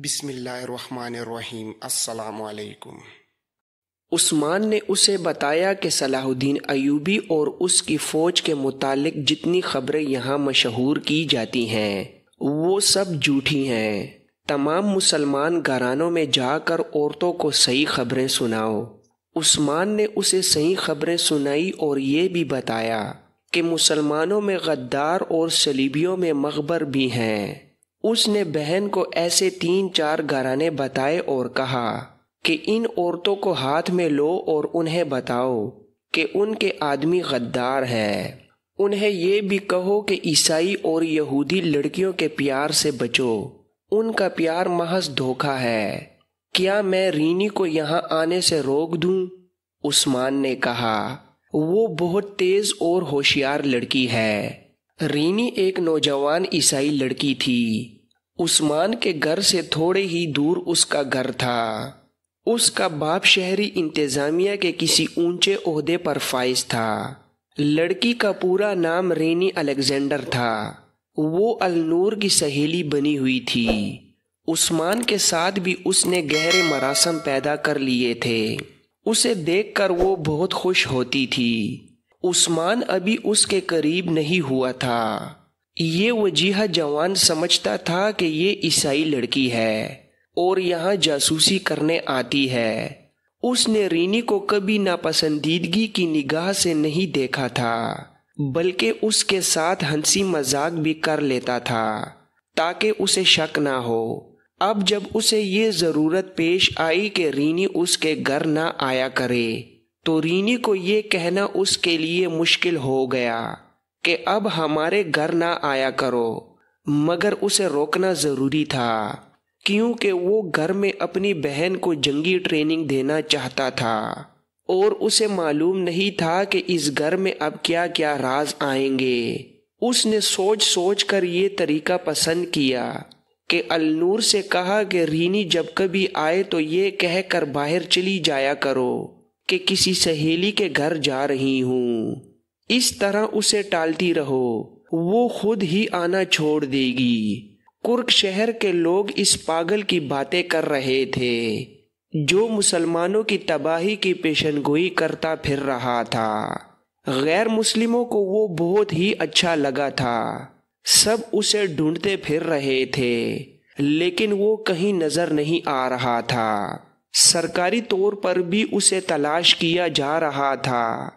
بسم اللہ الرحمن الرحیم۔ السلام علیکم۔ عثمان نے اسے بتایا کہ صلاح الدین ایوبی اور اس کی فوج کے متعلق جتنی خبریں یہاں مشہور کی جاتی ہیں وہ سب جھوٹی ہیں۔ تمام مسلمان گھرانوں میں جا کر عورتوں کو صحیح خبریں سناؤ۔ عثمان نے اسے صحیح خبریں سنائی اور یہ بھی بتایا کہ مسلمانوں میں غدار اور صلیبیوں میں مغبر بھی ہیں۔ اس نے بہن کو ایسے 3-4 گھرانے بتائے اور کہا کہ ان عورتوں کو ہاتھ میں لو اور انہیں بتاؤ کہ ان کے آدمی غدار ہے۔ انہیں یہ بھی کہو کہ عیسائی اور یہودی لڑکیوں کے پیار سے بچو، ان کا پیار محض دھوکہ ہے۔ کیا میں رینی کو یہاں آنے سے روک دوں؟ عثمان نے کہا، وہ بہت تیز اور ہوشیار لڑکی ہے۔ رینی ایک نوجوان عیسائی لڑکی تھی۔ عثمان کے گھر سے تھوڑے ہی دور اس کا گھر تھا۔ اس کا باپ شہری انتظامیہ کے کسی اونچے عہدے پر فائز تھا۔ لڑکی کا پورا نام رینی الیگزینڈر تھا۔ وہ النور کی سہیلی بنی ہوئی تھی۔ عثمان کے ساتھ بھی اس نے گہرے مراسم پیدا کر لیے تھے۔ اسے دیکھ کر وہ بہت خوش ہوتی تھی۔ عثمان ابھی اس کے قریب نہیں ہوا تھا۔ یہ وجیہہ جوان سمجھتا تھا کہ یہ عیسائی لڑکی ہے اور یہاں جاسوسی کرنے آتی ہے۔ اس نے رینی کو کبھی ناپسندیدگی کی نگاہ سے نہیں دیکھا تھا، بلکہ اس کے ساتھ ہنسی مذاق بھی کر لیتا تھا تاکہ اسے شک نہ ہو۔ اب جب اسے یہ ضرورت پیش آئی کہ رینی اس کے گھر نہ آیا کرے تو رینی کو یہ کہنا اس کے لیے مشکل ہو گیا کہ اب ہمارے گھر نہ آیا کرو، مگر اسے روکنا ضروری تھا کیونکہ وہ گھر میں اپنی بہن کو جنگی ٹریننگ دینا چاہتا تھا اور اسے معلوم نہیں تھا کہ اس گھر میں اب کیا کیا راز آئیں گے۔ اس نے سوچ سوچ کر یہ طریقہ پسند کیا کہ النور سے کہا کہ رینی جب کبھی آئے تو یہ کہہ کر باہر چلی جایا کرو کہ کسی سہیلی کے گھر جا رہی ہوں۔ اس طرح اسے ٹالتی رہو، وہ خود ہی آنا چھوڑ دے گی۔ کرک شہر کے لوگ اس پاگل کی باتیں کر رہے تھے جو مسلمانوں کی تباہی کی پیشن گوئی کرتا پھر رہا تھا۔ غیر مسلموں کو وہ بہت ہی اچھا لگا تھا۔ سب اسے ڈھونڈتے پھر رہے تھے لیکن وہ کہیں نظر نہیں آ رہا تھا۔ سرکاری طور پر بھی اسے تلاش کیا جا رہا تھا،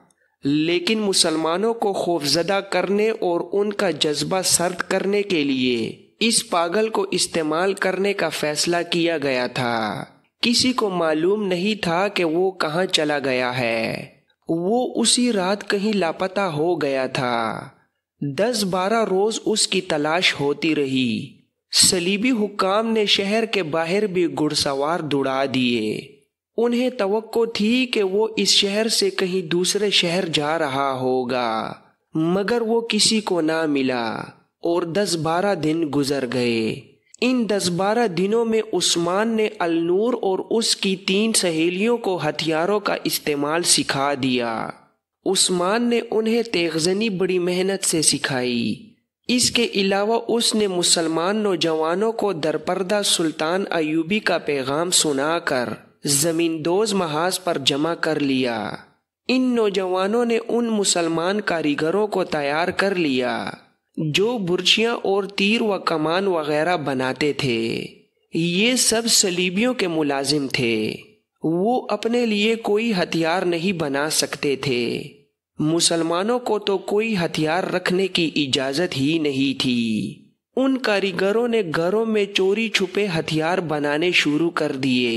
لیکن مسلمانوں کو خوفزدہ کرنے اور ان کا جذبہ سرد کرنے کے لیے اس پاگل کو استعمال کرنے کا فیصلہ کیا گیا تھا۔ کسی کو معلوم نہیں تھا کہ وہ کہاں چلا گیا ہے۔ وہ اسی رات کہیں لاپتہ ہو گیا تھا۔ 10-12 روز اس کی تلاش ہوتی رہی۔ صلیبی حکام نے شہر کے باہر بھی گھڑ سوار دوڑا دیے۔ انہیں توقع تھی کہ وہ اس شہر سے کہیں دوسرے شہر جا رہا ہوگا، مگر وہ کسی کو نہ ملا اور 10-12 دن گزر گئے۔ ان 10-12 دنوں میں عثمان نے النور اور اس کی 3 سہیلیوں کو ہتھیاروں کا استعمال سکھا دیا۔ عثمان نے انہیں تیغزنی بڑی محنت سے سکھائی۔ اس کے علاوہ اس نے مسلمان نوجوانوں کو درپردہ سلطان ایوبی کا پیغام سنا کر زمین دوز محاذ پر جمع کر لیا۔ ان نوجوانوں نے ان مسلمان کاریگروں کو تیار کر لیا جو برچیاں اور تیر و کمان وغیرہ بناتے تھے۔ یہ سب صلیبیوں کے ملازم تھے۔ وہ اپنے لیے کوئی ہتھیار نہیں بنا سکتے تھے۔ مسلمانوں کو تو کوئی ہتھیار رکھنے کی اجازت ہی نہیں تھی۔ ان کاریگروں نے گھروں میں چوری چھپے ہتھیار بنانے شروع کر دیے۔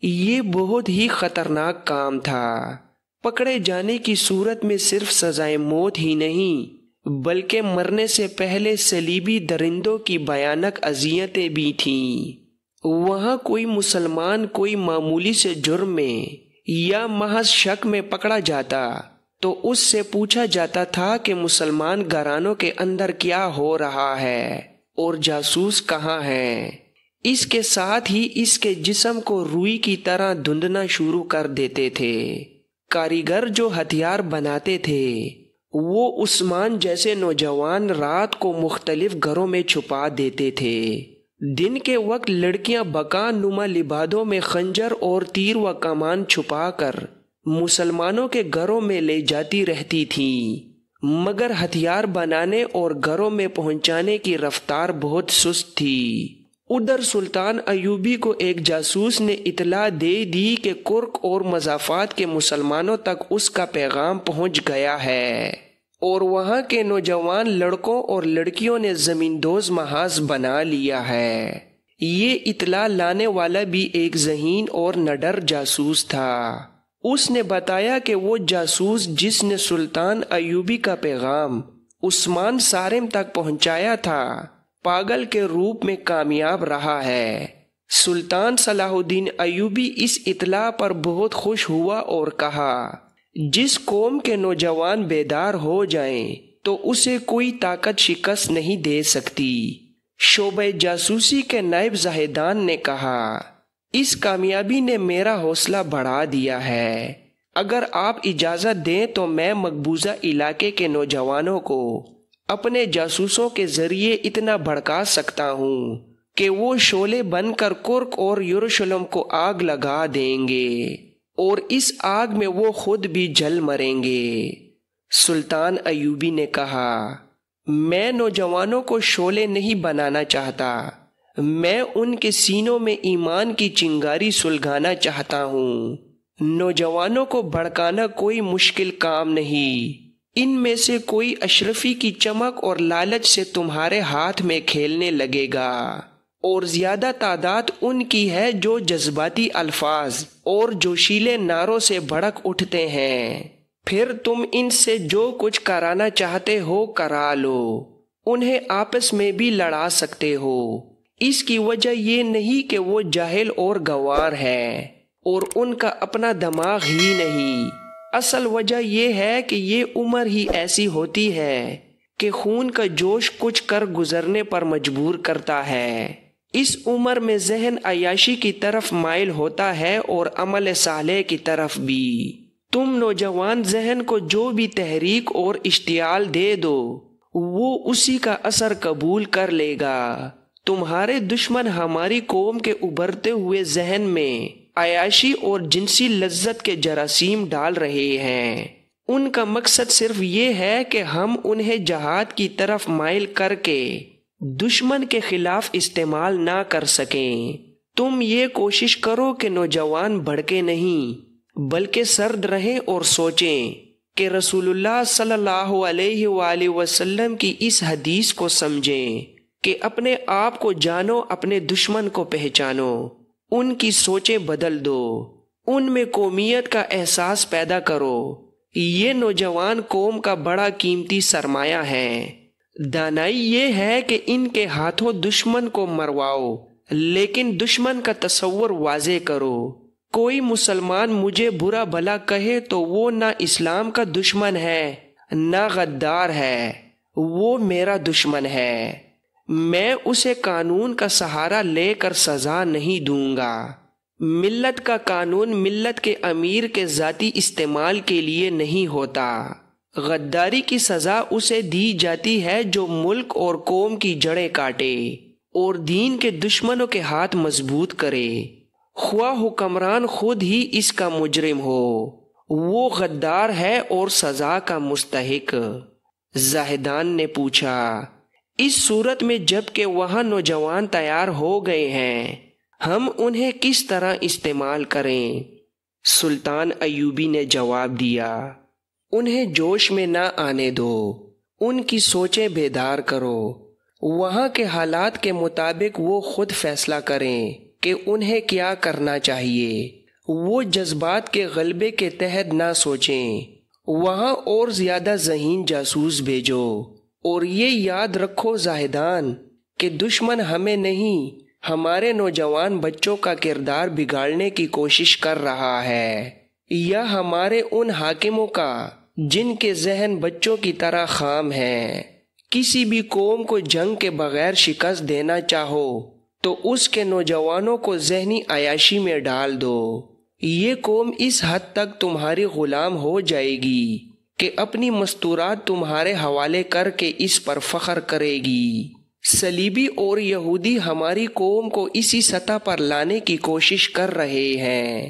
یہ بہت ہی خطرناک کام تھا۔ پکڑے جانے کی صورت میں صرف سزائے موت ہی نہیں بلکہ مرنے سے پہلے صلیبی درندوں کی بھیانک اذیتیں بھی تھیں۔ وہاں کوئی مسلمان کوئی معمولی سے جرم میں یا محض شک میں پکڑا جاتا تو اس سے پوچھا جاتا تھا کہ مسلمان گھرانوں کے اندر کیا ہو رہا ہے اور جاسوس کہاں ہیں۔ اس کے ساتھ ہی اس کے جسم کو روئی کی طرح دھندنا شروع کر دیتے تھے۔ کاریگر جو ہتھیار بناتے تھے وہ عثمان جیسے نوجوان رات کو مختلف گھروں میں چھپا دیتے تھے۔ دن کے وقت لڑکیاں بکا نما لبادوں میں خنجر اور تیر و کمان چھپا کر مسلمانوں کے گھروں میں لے جاتی رہتی تھیں، مگر ہتھیار بنانے اور گھروں میں پہنچانے کی رفتار بہت سست تھی۔ ادھر سلطان ایوبی کو ایک جاسوس نے اطلاع دے دی کہ کرک اور مضافات کے مسلمانوں تک اس کا پیغام پہنچ گیا ہے اور وہاں کے نوجوان لڑکوں اور لڑکیوں نے زمیندوز محاذ بنا لیا ہے۔ یہ اطلاع لانے والا بھی ایک ذہین اور نڈر جاسوس تھا۔ اس نے بتایا کہ وہ جاسوس جس نے سلطان ایوبی کا پیغام عثمان صارم تک پہنچایا تھا پاگل کے روپ میں کامیاب رہا ہے۔ سلطان صلاح الدین ایوبی اس اطلاع پر بہت خوش ہوا اور کہا، جس قوم کے نوجوان بیدار ہو جائیں تو اسے کوئی طاقت شکست نہیں دے سکتی۔ شعبہ جاسوسی کے نائب زاہدان نے کہا، اس کامیابی نے میرا حوصلہ بڑھا دیا ہے۔ اگر آپ اجازت دیں تو میں مقبوضہ علاقے کے نوجوانوں کو اپنے جاسوسوں کے ذریعے اتنا بھڑکا سکتا ہوں کہ وہ شعلے بن کر کرک اور یروشلم کو آگ لگا دیں گے اور اس آگ میں وہ خود بھی جل مریں گے۔ سلطان ایوبی نے کہا، میں نوجوانوں کو شعلے نہیں بنانا چاہتا، میں ان کے سینوں میں ایمان کی چنگاری سلگانا چاہتا ہوں۔ نوجوانوں کو بھڑکانا کوئی مشکل کام نہیں، ان میں سے کوئی اشرفی کی چمک اور لالچ سے تمہارے ہاتھ میں کھیلنے لگے گا، اور زیادہ تعداد ان کی ہے جو جذباتی الفاظ اور جوشیلے نعروں سے بھڑک اٹھتے ہیں۔ پھر تم ان سے جو کچھ کرانا چاہتے ہو کرا لو، انہیں آپس میں بھی لڑا سکتے ہو۔ اس کی وجہ یہ نہیں کہ وہ جاہل اور گنوار ہیں اور ان کا اپنا دماغ ہی نہیں، اصل وجہ یہ ہے کہ یہ عمر ہی ایسی ہوتی ہے کہ خون کا جوش کچھ کر گزرنے پر مجبور کرتا ہے۔ اس عمر میں ذہن عیاشی کی طرف مائل ہوتا ہے اور عمل صالح کی طرف بھی۔ تم نوجوان ذہن کو جو بھی تحریک اور اشتعال دے دو وہ اسی کا اثر قبول کر لے گا۔ تمہارے دشمن ہماری قوم کے ابھرتے ہوئے ذہن میں عیاشی اور جنسی لذت کے جراثیم ڈال رہے ہیں۔ ان کا مقصد صرف یہ ہے کہ ہم انہیں جہاد کی طرف مائل کر کے دشمن کے خلاف استعمال نہ کر سکیں۔ تم یہ کوشش کرو کہ نوجوان بھڑکے نہیں بلکہ سرد رہیں اور سوچیں کہ رسول اللہ صلی اللہ علیہ وآلہ وسلم کی اس حدیث کو سمجھیں کہ اپنے آپ کو جانو، اپنے دشمن کو پہچانو، ان کی سوچیں بدل دو، ان میں قومیت کا احساس پیدا کرو۔ یہ نوجوان قوم کا بڑا قیمتی سرمایہ ہے۔ دانائی یہ ہے کہ ان کے ہاتھوں دشمن کو مرواؤ، لیکن دشمن کا تصور واضح کرو۔ کوئی مسلمان مجھے برا بھلا کہے تو وہ نہ اسلام کا دشمن ہے نہ غدار ہے، وہ میرا دشمن ہے۔ میں اسے قانون کا سہارا لے کر سزا نہیں دوں گا۔ ملت کا قانون ملت کے امیر کے ذاتی استعمال کے لیے نہیں ہوتا۔ غداری کی سزا اسے دی جاتی ہے جو ملک اور قوم کی جڑیں کاٹے اور دین کے دشمنوں کے ہاتھ مضبوط کرے، خواہ حکمران خود ہی اس کا مجرم ہو، وہ غدار ہے اور سزا کا مستحق۔ زاہدان نے پوچھا، اس صورت میں جب کہ وہاں نوجوان تیار ہو گئے ہیں ہم انہیں کس طرح استعمال کریں؟ سلطان ایوبی نے جواب دیا، انہیں جوش میں نہ آنے دو، ان کی سوچیں بیدار کرو، وہاں کے حالات کے مطابق وہ خود فیصلہ کریں کہ انہیں کیا کرنا چاہیے۔ وہ جذبات کے غلبے کے تحت نہ سوچیں، وہاں اور زیادہ ذہین جاسوس بھیجو، اور یہ یاد رکھو زاہدان کہ دشمن ہمیں نہیں ہمارے نوجوان بچوں کا کردار بگاڑنے کی کوشش کر رہا ہے، یا ہمارے ان حاکموں کا جن کے ذہن بچوں کی طرح خام ہیں۔ کسی بھی قوم کو جنگ کے بغیر شکست دینا چاہو تو اس کے نوجوانوں کو ذہنی عیاشی میں ڈال دو۔ یہ قوم اس حد تک تمہاری غلام ہو جائے گی کہ اپنی مستورات تمہارے حوالے کر کے اس پر فخر کرے گی۔ صلیبی اور یہودی ہماری قوم کو اسی سطح پر لانے کی کوشش کر رہے ہیں۔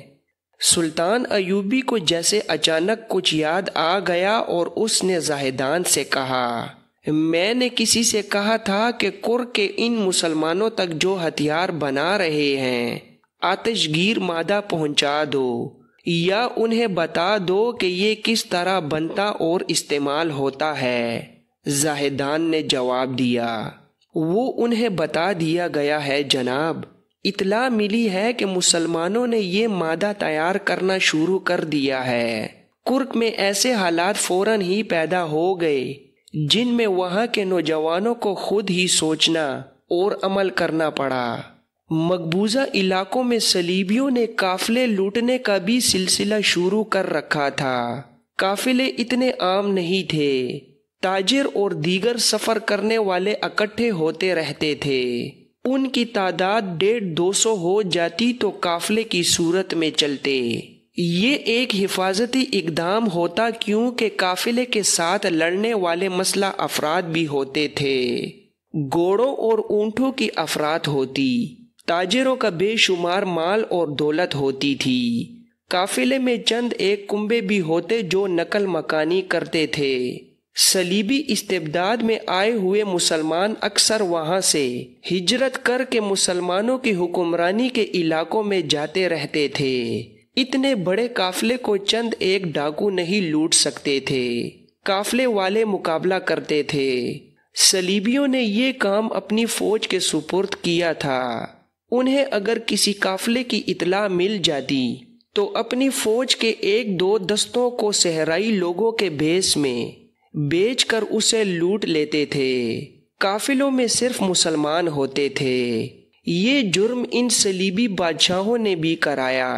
سلطان ایوبی کو جیسے اچانک کچھ یاد آ گیا اور اس نے زاہدان سے کہا، میں نے کسی سے کہا تھا کہ کرک کے ان مسلمانوں تک جو ہتھیار بنا رہے ہیں آتش گیر مادہ پہنچا دو یا انہیں بتا دو کہ یہ کس طرح بنتا اور استعمال ہوتا ہے۔ زاہدان نے جواب دیا، وہ انہیں بتا دیا گیا ہے جناب۔ اطلاع ملی ہے کہ مسلمانوں نے یہ مادہ تیار کرنا شروع کر دیا ہے۔ کرک میں ایسے حالات فوراً ہی پیدا ہو گئے جن میں وہاں کے نوجوانوں کو خود ہی سوچنا اور عمل کرنا پڑا۔ مقبوضہ علاقوں میں صلیبیوں نے قافلے لوٹنے کا بھی سلسلہ شروع کر رکھا تھا۔ قافلے اتنے عام نہیں تھے، تاجر اور دیگر سفر کرنے والے اکٹھے ہوتے رہتے تھے۔ ان کی تعداد 150-200 ہو جاتی تو قافلے کی صورت میں چلتے۔ یہ ایک حفاظتی اقدام ہوتا کیونکہ قافلے کے ساتھ لڑنے والے مسلح افراد بھی ہوتے تھے۔ گھوڑوں اور اونٹوں کی افراط ہوتی، تاجروں کا بے شمار مال اور دولت ہوتی تھی۔ قافلے میں چند ایک کنبے بھی ہوتے جو نقل مکانی کرتے تھے۔ صلیبی استبداد میں آئے ہوئے مسلمان اکثر وہاں سے ہجرت کر کے مسلمانوں کی حکمرانی کے علاقوں میں جاتے رہتے تھے۔ اتنے بڑے قافلے کو چند ایک ڈاکو نہیں لوٹ سکتے تھے، قافلے والے مقابلہ کرتے تھے۔ صلیبیوں نے یہ کام اپنی فوج کے سپرد کیا تھا۔ انہیں اگر کسی قافلے کی اطلاع مل جاتی تو اپنی فوج کے 1-2 دستوں کو صحرائی لوگوں کے بھیس میں بیچ کر اسے لوٹ لیتے تھے۔ قافلوں میں صرف مسلمان ہوتے تھے۔ یہ جرم ان صلیبی بادشاہوں نے بھی کرایا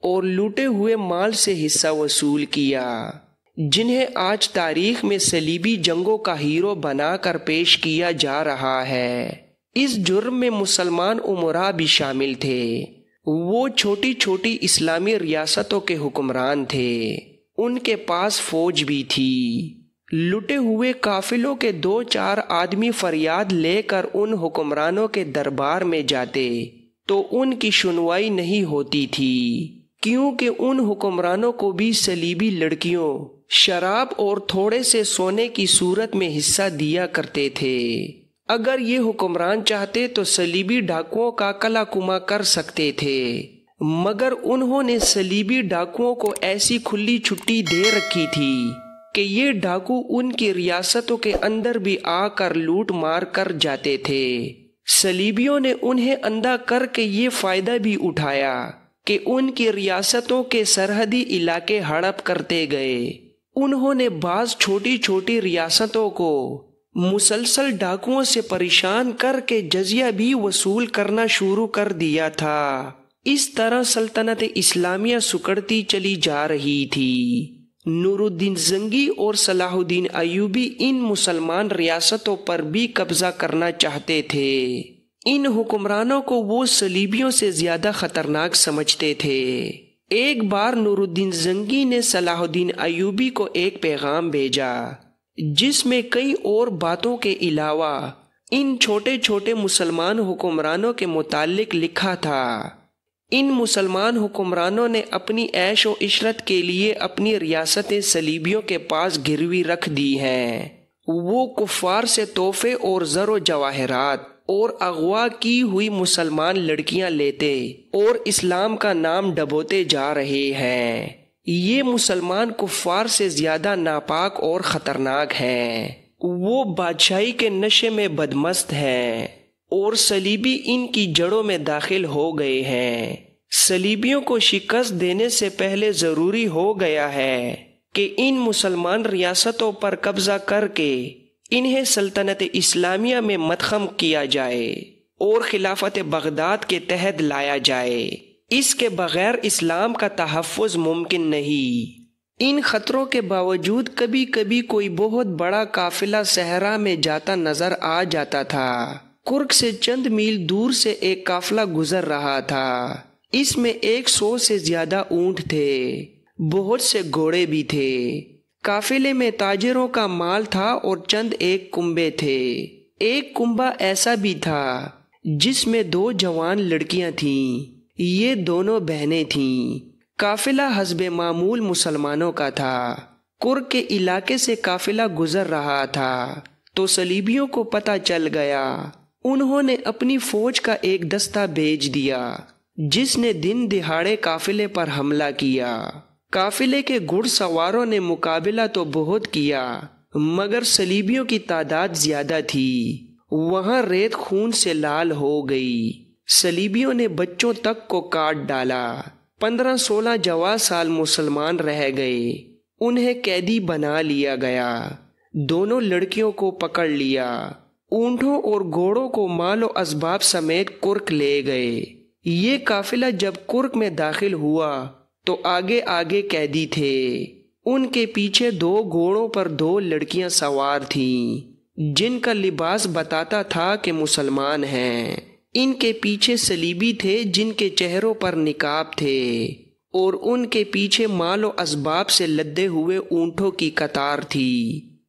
اور لوٹے ہوئے مال سے حصہ وصول کیا، جنہیں آج تاریخ میں صلیبی جنگوں کا ہیرو بنا کر پیش کیا جا رہا ہے۔ اس جرم میں مسلمان امراء بھی شامل تھے۔ وہ چھوٹی چھوٹی اسلامی ریاستوں کے حکمران تھے، ان کے پاس فوج بھی تھی۔ لٹے ہوئے قافلوں کے 2-4 آدمی فریاد لے کر ان حکمرانوں کے دربار میں جاتے تو ان کی سنوائی نہیں ہوتی تھی، کیونکہ ان حکمرانوں کو بھی صلیبی لڑکیوں، شراب اور تھوڑے سے سونے کی صورت میں حصہ دیا کرتے تھے۔ اگر یہ حکمران چاہتے تو صلیبی ڈاکوؤں کا قلع کما کر سکتے تھے، مگر انہوں نے صلیبی ڈاکوؤں کو ایسی کھلی چھٹی دے رکھی تھی کہ یہ ڈاکو ان کی ریاستوں کے اندر بھی آ کر لوٹ مار کر جاتے تھے۔ صلیبیوں نے انہیں اندھا کر کے یہ فائدہ بھی اٹھایا کہ ان کی ریاستوں کے سرحدی علاقے ہڑپ کرتے گئے۔ انہوں نے بعض چھوٹی چھوٹی ریاستوں کو مسلسل ڈاکوؤں سے پریشان کر کے جزیہ بھی وصول کرنا شروع کر دیا تھا۔ اس طرح سلطنت اسلامیہ سکڑتی چلی جا رہی تھی۔ نور الدین زنگی اور صلاح الدین ایوبی ان مسلمان ریاستوں پر بھی قبضہ کرنا چاہتے تھے۔ ان حکمرانوں کو وہ صلیبیوں سے زیادہ خطرناک سمجھتے تھے۔ ایک بار نور الدین زنگی نے صلاح الدین ایوبی کو ایک پیغام بھیجا جس میں کئی اور باتوں کے علاوہ ان چھوٹے چھوٹے مسلمان حکمرانوں کے متعلق لکھا تھا۔ ان مسلمان حکمرانوں نے اپنی عیش و عشرت کے لیے اپنی ریاستیں صلیبیوں کے پاس گروی رکھ دی ہیں۔ وہ کفار سے تحفے اور زر و جواہرات اور اغوا کی ہوئی مسلمان لڑکیاں لیتے اور اسلام کا نام ڈبوتے جا رہے ہیں۔ یہ مسلمان کفار سے زیادہ ناپاک اور خطرناک ہیں۔ وہ بادشاہی کے نشے میں بدمست ہیں اور صلیبی ان کی جڑوں میں داخل ہو گئے ہیں۔ صلیبیوں کو شکست دینے سے پہلے ضروری ہو گیا ہے کہ ان مسلمان ریاستوں پر قبضہ کر کے انہیں سلطنت اسلامیہ میں مدخم کیا جائے اور خلافت بغداد کے تحت لایا جائے۔ اس کے بغیر اسلام کا تحفظ ممکن نہیں۔ ان خطروں کے باوجود کبھی کبھی کوئی بہت بڑا قافلہ صحرا میں جاتا نظر آ جاتا تھا۔ کرک سے چند میل دور سے ایک قافلہ گزر رہا تھا۔ اس میں 100 سے زیادہ اونٹ تھے، بہت سے گھوڑے بھی تھے۔ قافلے میں تاجروں کا مال تھا اور چند ایک کنبے تھے۔ ایک کنبہ ایسا بھی تھا جس میں 2 جوان لڑکیاں تھیں، یہ دونوں بہنیں تھیں۔ قافلہ حسب معمول مسلمانوں کا تھا۔ کرک کے علاقے سے قافلہ گزر رہا تھا تو صلیبیوں کو پتہ چل گیا۔ انہوں نے اپنی فوج کا ایک دستہ بھیج دیا جس نے دن دہاڑے قافلے پر حملہ کیا۔ قافلے کے گھڑ سواروں نے مقابلہ تو بہت کیا مگر صلیبیوں کی تعداد زیادہ تھی۔ وہاں ریت خون سے لال ہو گئی۔ صلیبیوں نے بچوں تک کو کاٹ ڈالا۔ 15-16 جوان سال مسلمان رہ گئے۔ انہیں قیدی بنا لیا گیا۔ دونوں لڑکیوں کو پکڑ لیا۔ اونٹوں اور گھوڑوں کو مال و اسباب سمیت کرک لے گئے۔ یہ قافلہ جب کرک میں داخل ہوا تو آگے آگے قیدی تھے۔ ان کے پیچھے 2 گھوڑوں پر 2 لڑکیاں سوار تھیں جن کا لباس بتاتا تھا کہ مسلمان ہیں۔ ان کے پیچھے صلیبی تھے جن کے چہروں پر نقاب تھے اور ان کے پیچھے مال و اسباب سے لدے ہوئے اونٹوں کی قطار تھی۔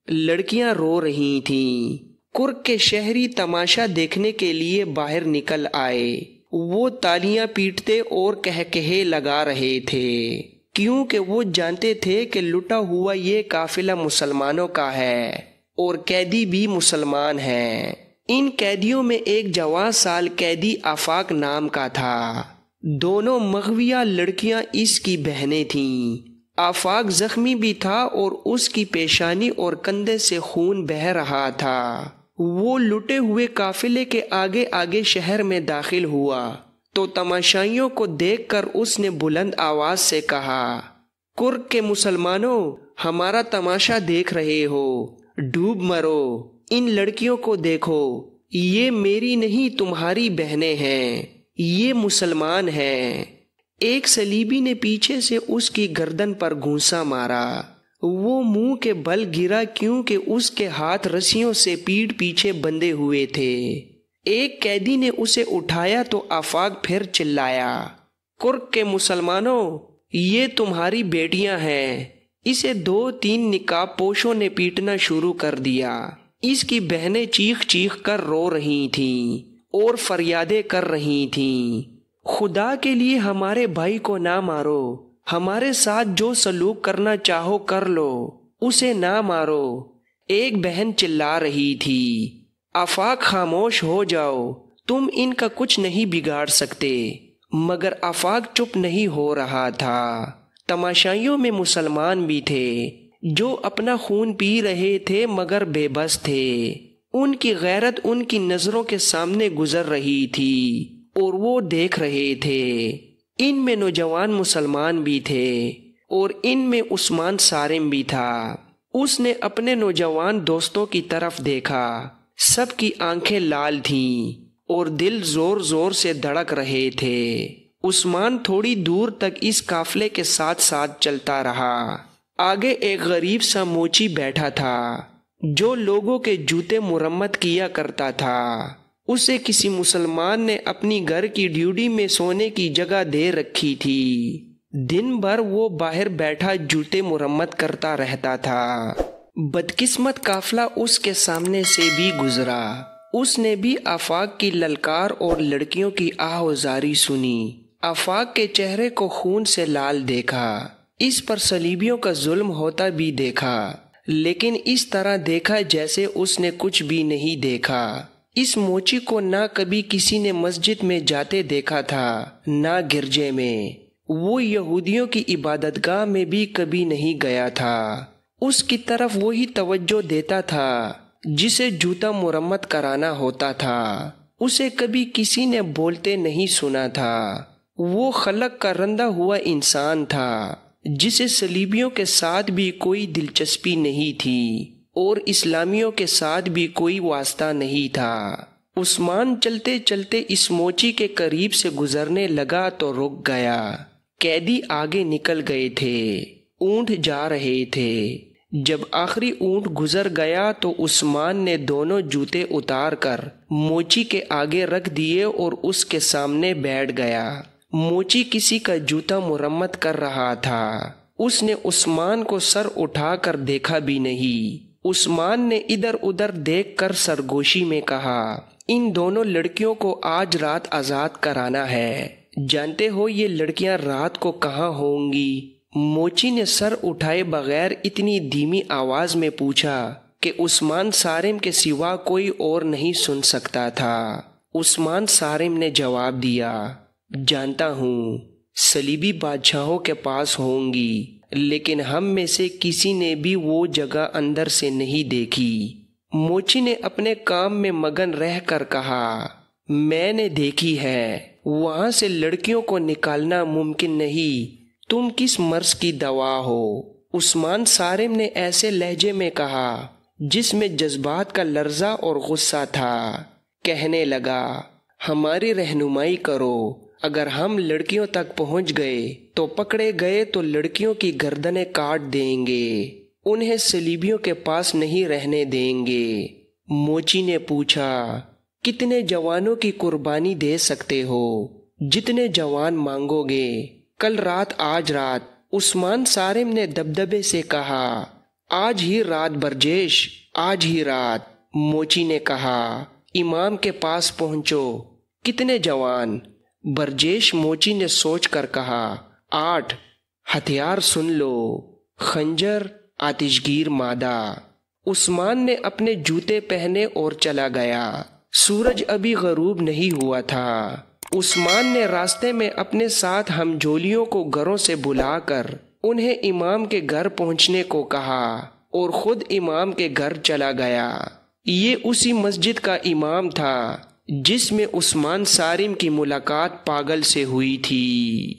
لڑکیاں رو رہی تھیں۔ کرک کے شہری تماشا دیکھنے کے لیے باہر نکل آئے۔ وہ تالیاں پیٹتے اور کہکہے لگا رہے تھے کیونکہ وہ جانتے تھے کہ لٹا ہوا یہ قافلہ مسلمانوں کا ہے اور قیدی بھی مسلمان ہیں۔ ان قیدیوں میں ایک جوان سال قیدی آفاق نام کا تھا۔ دونوں مغویہ لڑکیاں اس کی بہنیں تھیں۔ آفاق زخمی بھی تھا اور اس کی پیشانی اور کندھے سے خون بہہ رہا تھا۔ وہ لٹے ہوئے قافلے کے آگے آگے شہر میں داخل ہوا تو تماشائیوں کو دیکھ کر اس نے بلند آواز سے کہا، کرک کے مسلمانوں، ہمارا تماشا دیکھ رہے ہو، ڈوب مرو۔ ان لڑکیوں کو دیکھو، یہ میری نہیں تمہاری بہنیں ہیں، یہ مسلمان ہیں۔ ایک صلیبی نے پیچھے سے اس کی گردن پر گھونسا مارا۔ وہ منہ کے بل گرا کیونکہ اس کے ہاتھ رسیوں سے پیٹھ پیچھے بندھے ہوئے تھے۔ ایک قیدی نے اسے اٹھایا تو آفاق پھر چلایا، کرک کے مسلمانوں، یہ تمہاری بیٹیاں ہیں۔ اسے 2-3 نقاب پوشوں نے پیٹنا شروع کر دیا۔ اس کی بہنیں چیخ چیخ کر رو رہی تھیں اور فریادیں کر رہی تھیں، خدا کے لیے ہمارے بھائی کو نہ مارو، ہمارے ساتھ جو سلوک کرنا چاہو کر لو، اسے نہ مارو۔ ایک بہن چلا رہی تھی، آفاق خاموش ہو جاؤ، تم ان کا کچھ نہیں بگاڑ سکتے۔ مگر آفاق چپ نہیں ہو رہا تھا۔ تماشائیوں میں مسلمان بھی تھے جو اپنا خون پی رہے تھے مگر بے بس تھے۔ ان کی غیرت ان کی نظروں کے سامنے گزر رہی تھی اور وہ دیکھ رہے تھے۔ ان میں نوجوان مسلمان بھی تھے اور ان میں عثمان صارم بھی تھا۔ اس نے اپنے نوجوان دوستوں کی طرف دیکھا، سب کی آنکھیں لال تھیں اور دل زور زور سے دھڑک رہے تھے۔ عثمان تھوڑی دور تک اس قافلے کے ساتھ ساتھ چلتا رہا۔ آگے ایک غریب سا موچی بیٹھا تھا جو لوگوں کے جوتے مرمت کیا کرتا تھا۔ اسے کسی مسلمان نے اپنی گھر کی ڈیوٹی میں سونے کی جگہ دے رکھی تھی۔ دن بھر وہ باہر بیٹھا جوتے مرمت کرتا رہتا تھا۔ بدقسمت قافلہ اس کے سامنے سے بھی گزرا۔ اس نے بھی آفاق کی للکار اور لڑکیوں کی آہ و زاری سنی۔ آفاق کے چہرے کو خون سے لال دیکھا۔ اس پر صلیبیوں کا ظلم ہوتا بھی دیکھا، لیکن اس طرح دیکھا جیسے اس نے کچھ بھی نہیں دیکھا۔ اس موچی کو نہ کبھی کسی نے مسجد میں جاتے دیکھا تھا نہ گرجے میں۔ وہ یہودیوں کی عبادت گاہ میں بھی کبھی نہیں گیا تھا۔ اس کی طرف وہی توجہ دیتا تھا جسے جوتا مرمت کرانا ہوتا تھا۔ اسے کبھی کسی نے بولتے نہیں سنا تھا۔ وہ خلق کا رندہ ہوا انسان تھا جسے صلیبیوں کے ساتھ بھی کوئی دلچسپی نہیں تھی اور اسلامیوں کے ساتھ بھی کوئی واسطہ نہیں تھا۔ عثمان چلتے چلتے اس موچی کے قریب سے گزرنے لگا تو رک گیا۔ قیدی آگے نکل گئے تھے، اونٹ جا رہے تھے۔ جب آخری اونٹ گزر گیا تو عثمان نے دونوں جوتے اتار کر موچی کے آگے رکھ دیے اور اس کے سامنے بیٹھ گیا۔ موچی کسی کا جوتا مرمت کر رہا تھا۔ اس نے عثمان کو سر اٹھا کر دیکھا بھی نہیں۔ عثمان نے ادھر ادھر دیکھ کر سرگوشی میں کہا، ان دونوں لڑکیوں کو آج رات آزاد کرانا ہے۔ جانتے ہو یہ لڑکیاں رات کو کہاں ہوں گی؟ موچی نے سر اٹھائے بغیر اتنی دھیمی آواز میں پوچھا کہ عثمان صارم کے سوا کوئی اور نہیں سن سکتا تھا۔ عثمان صارم نے جواب دیا، جانتا ہوں، صلیبی بادشاہوں کے پاس ہوں گی، لیکن ہم میں سے کسی نے بھی وہ جگہ اندر سے نہیں دیکھی۔ موچی نے اپنے کام میں مگن رہ کر کہا، میں نے دیکھی ہے، وہاں سے لڑکیوں کو نکالنا ممکن نہیں، تم کس مرض کی دوا ہو؟ عثمان صارم نے ایسے لہجے میں کہا جس میں جذبات کا لرزہ اور غصہ تھا۔ کہنے لگا، ہماری رہنمائی کرو، اگر ہم لڑکیوں تک پہنچ گئے تو پکڑے گئے تو لڑکیوں کی گردنیں کاٹ دیں گے، انہیں صلیبیوں کے پاس نہیں رہنے دیں گے۔ موچی نے پوچھا، کتنے جوانوں کی قربانی دے سکتے ہو؟ جتنے جوان مانگو گے، کل رات آج رات۔ عثمان صارم نے دبدبے سے کہا، آج ہی رات برجیش، آج ہی رات۔ موچی نے کہا، امام کے پاس پہنچو۔ کتنے جوان؟ برجیش موچی نے سوچ کر کہا، 8۔ ہتھیار سن لو، خنجر، آتشگیر مادہ۔ عثمان نے اپنے جوتے پہنے اور چلا گیا۔ سورج ابھی غروب نہیں ہوا تھا۔ عثمان نے راستے میں اپنے ساتھ ہم جولیوں کو گھروں سے بلا کر انہیں امام کے گھر پہنچنے کو کہا اور خود امام کے گھر چلا گیا۔ یہ اسی مسجد کا امام تھا جس میں عثمان صارم کی ملاقات پاگل سے ہوئی تھی۔